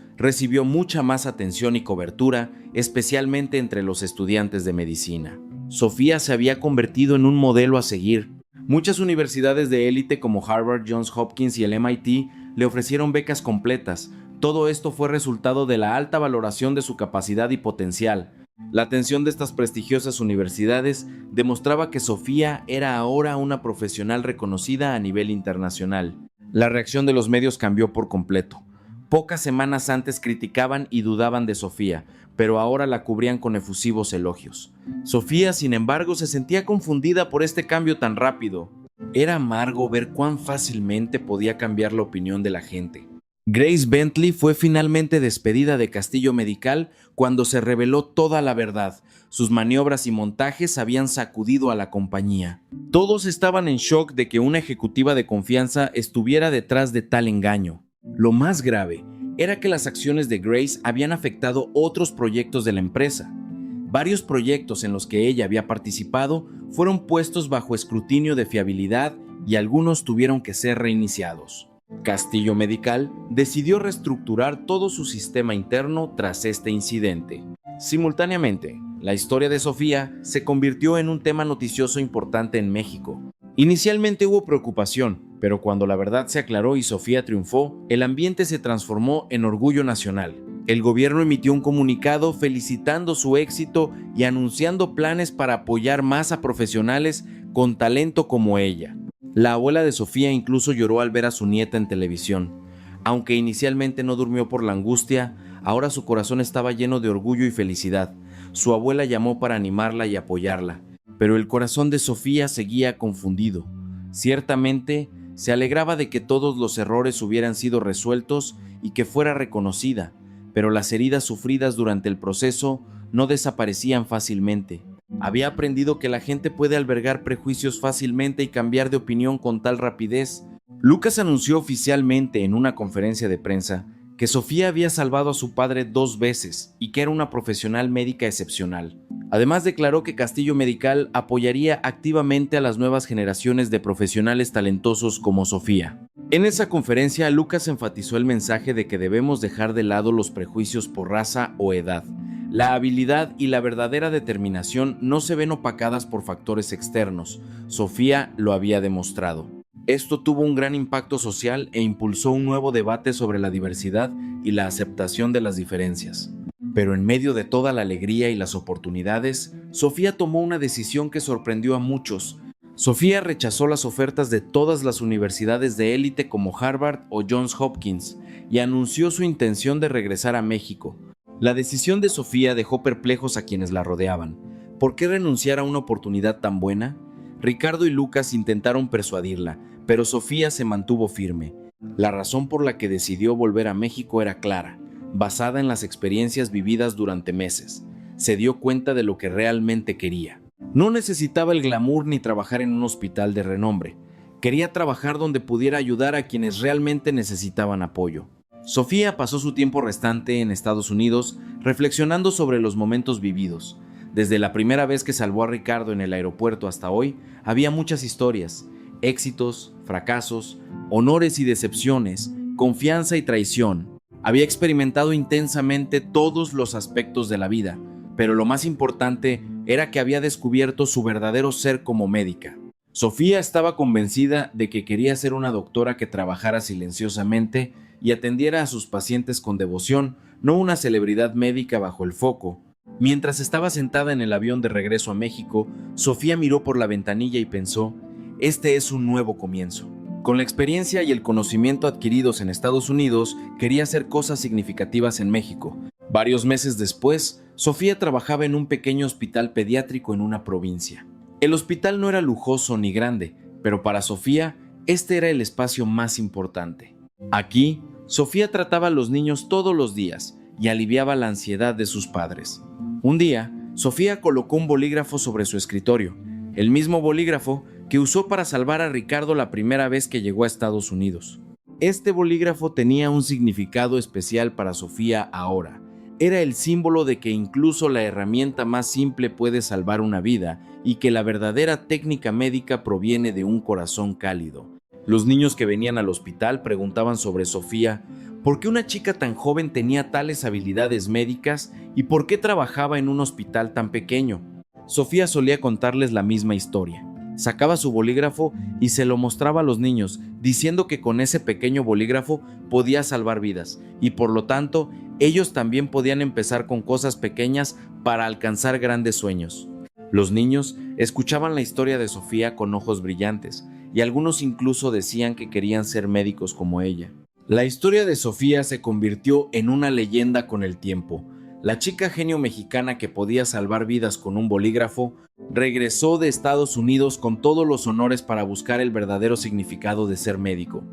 recibió mucha más atención y cobertura, especialmente entre los estudiantes de medicina. Sofía se había convertido en un modelo a seguir. Muchas universidades de élite como Harvard, Johns Hopkins y el MIT le ofrecieron becas completas. Todo esto fue resultado de la alta valoración de su capacidad y potencial. La atención de estas prestigiosas universidades demostraba que Sofía era ahora una profesional reconocida a nivel internacional. La reacción de los medios cambió por completo. Pocas semanas antes criticaban y dudaban de Sofía, pero ahora la cubrían con efusivos elogios. Sofía, sin embargo, se sentía confundida por este cambio tan rápido. Era amargo ver cuán fácilmente podía cambiar la opinión de la gente. Grace Bentley fue finalmente despedida de Castillo Medical cuando se reveló toda la verdad. Sus maniobras y montajes habían sacudido a la compañía. Todos estaban en shock de que una ejecutiva de confianza estuviera detrás de tal engaño. Lo más grave era que las acciones de Grace habían afectado otros proyectos de la empresa. Varios proyectos en los que ella había participado fueron puestos bajo escrutinio de fiabilidad y algunos tuvieron que ser reiniciados. Castillo Medical decidió reestructurar todo su sistema interno tras este incidente. Simultáneamente, la historia de Sofía se convirtió en un tema noticioso importante en México. Inicialmente hubo preocupación, pero cuando la verdad se aclaró y Sofía triunfó, el ambiente se transformó en orgullo nacional. El gobierno emitió un comunicado felicitando su éxito y anunciando planes para apoyar más a profesionales con talento como ella. La abuela de Sofía incluso lloró al ver a su nieta en televisión. Aunque inicialmente no durmió por la angustia, ahora su corazón estaba lleno de orgullo y felicidad. Su abuela llamó para animarla y apoyarla, pero el corazón de Sofía seguía confundido. Ciertamente, se alegraba de que todos los errores hubieran sido resueltos y que fuera reconocida, pero las heridas sufridas durante el proceso no desaparecían fácilmente. Había aprendido que la gente puede albergar prejuicios fácilmente y cambiar de opinión con tal rapidez. Lucas anunció oficialmente en una conferencia de prensa que Sofía había salvado a su padre 2 veces y que era una profesional médica excepcional. Además declaró que Castillo Medical apoyaría activamente a las nuevas generaciones de profesionales talentosos como Sofía. En esa conferencia, Lucas enfatizó el mensaje de que debemos dejar de lado los prejuicios por raza o edad. La habilidad y la verdadera determinación no se ven opacadas por factores externos. Sofía lo había demostrado. Esto tuvo un gran impacto social e impulsó un nuevo debate sobre la diversidad y la aceptación de las diferencias. Pero en medio de toda la alegría y las oportunidades, Sofía tomó una decisión que sorprendió a muchos. Sofía rechazó las ofertas de todas las universidades de élite como Harvard o Johns Hopkins y anunció su intención de regresar a México. La decisión de Sofía dejó perplejos a quienes la rodeaban. ¿Por qué renunciar a una oportunidad tan buena? Ricardo y Lucas intentaron persuadirla, pero Sofía se mantuvo firme. La razón por la que decidió volver a México era clara, basada en las experiencias vividas durante meses. Se dio cuenta de lo que realmente quería. No necesitaba el glamour ni trabajar en un hospital de renombre. Quería trabajar donde pudiera ayudar a quienes realmente necesitaban apoyo. Sofía pasó su tiempo restante en Estados Unidos reflexionando sobre los momentos vividos. Desde la primera vez que salvó a Ricardo en el aeropuerto hasta hoy, había muchas historias, éxitos, fracasos, honores y decepciones, confianza y traición. Había experimentado intensamente todos los aspectos de la vida, pero lo más importante era que había descubierto su verdadero ser como médica. Sofía estaba convencida de que quería ser una doctora que trabajara silenciosamente y atendiera a sus pacientes con devoción, no una celebridad médica bajo el foco. Mientras estaba sentada en el avión de regreso a México, Sofía miró por la ventanilla y pensó: este es un nuevo comienzo. Con la experiencia y el conocimiento adquiridos en Estados Unidos, quería hacer cosas significativas en México. Varios meses después, Sofía trabajaba en un pequeño hospital pediátrico en una provincia. El hospital no era lujoso ni grande, pero para Sofía, este era el espacio más importante. Aquí, Sofía trataba a los niños todos los días y aliviaba la ansiedad de sus padres. Un día, Sofía colocó un bolígrafo sobre su escritorio, el mismo bolígrafo que usó para salvar a Ricardo la primera vez que llegó a Estados Unidos. Este bolígrafo tenía un significado especial para Sofía ahora. Era el símbolo de que incluso la herramienta más simple puede salvar una vida y que la verdadera técnica médica proviene de un corazón cálido. Los niños que venían al hospital preguntaban sobre Sofía, ¿por qué una chica tan joven tenía tales habilidades médicas y por qué trabajaba en un hospital tan pequeño? Sofía solía contarles la misma historia. Sacaba su bolígrafo y se lo mostraba a los niños, diciendo que con ese pequeño bolígrafo podía salvar vidas y por lo tanto ellos también podían empezar con cosas pequeñas para alcanzar grandes sueños. Los niños escuchaban la historia de Sofía con ojos brillantes y algunos incluso decían que querían ser médicos como ella. La historia de Sofía se convirtió en una leyenda con el tiempo. La chica genio mexicana que podía salvar vidas con un bolígrafo regresó de Estados Unidos con todos los honores para buscar el verdadero significado de ser médico.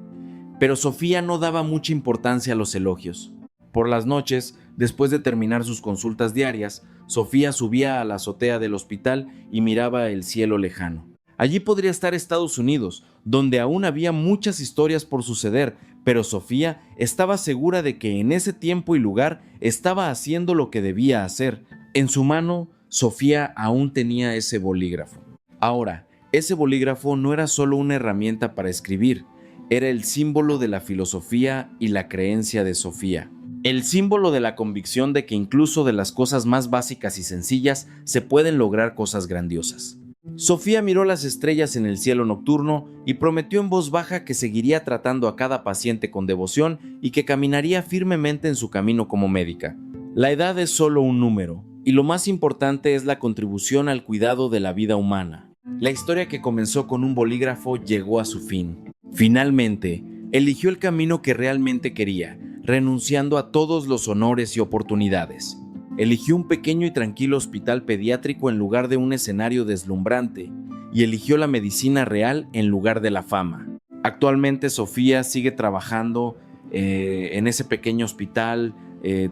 Pero Sofía no daba mucha importancia a los elogios. Por las noches, después de terminar sus consultas diarias, Sofía subía a la azotea del hospital y miraba el cielo lejano. Allí podría estar Estados Unidos, donde aún había muchas historias por suceder, pero Sofía estaba segura de que en ese tiempo y lugar estaba haciendo lo que debía hacer. En su mano, Sofía aún tenía ese bolígrafo. Ahora, ese bolígrafo no era solo una herramienta para escribir, era el símbolo de la filosofía y la creencia de Sofía. El símbolo de la convicción de que incluso de las cosas más básicas y sencillas se pueden lograr cosas grandiosas. Sofía miró las estrellas en el cielo nocturno y prometió en voz baja que seguiría tratando a cada paciente con devoción y que caminaría firmemente en su camino como médica. La edad es solo un número, y lo más importante es la contribución al cuidado de la vida humana. La historia que comenzó con un bolígrafo llegó a su fin. Finalmente, eligió el camino que realmente quería, renunciando a todos los honores y oportunidades. Eligió un pequeño y tranquilo hospital pediátrico en lugar de un escenario deslumbrante y eligió la medicina real en lugar de la fama. Actualmente Sofía sigue trabajando en ese pequeño hospital,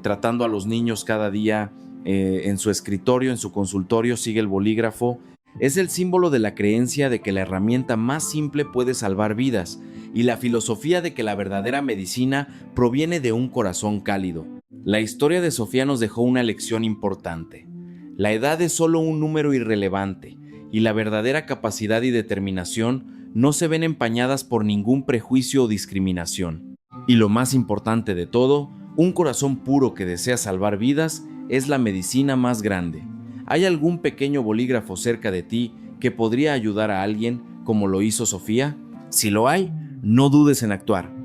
tratando a los niños cada día en su escritorio, en su consultorio, sigue el bolígrafo. Es el símbolo de la creencia de que la herramienta más simple puede salvar vidas y la filosofía de que la verdadera medicina proviene de un corazón cálido. La historia de Sofía nos dejó una lección importante. La edad es solo un número irrelevante y la verdadera capacidad y determinación no se ven empañadas por ningún prejuicio o discriminación. Y lo más importante de todo, un corazón puro que desea salvar vidas es la medicina más grande. ¿Hay algún pequeño bolígrafo cerca de ti que podría ayudar a alguien como lo hizo Sofía? Si lo hay, no dudes en actuar.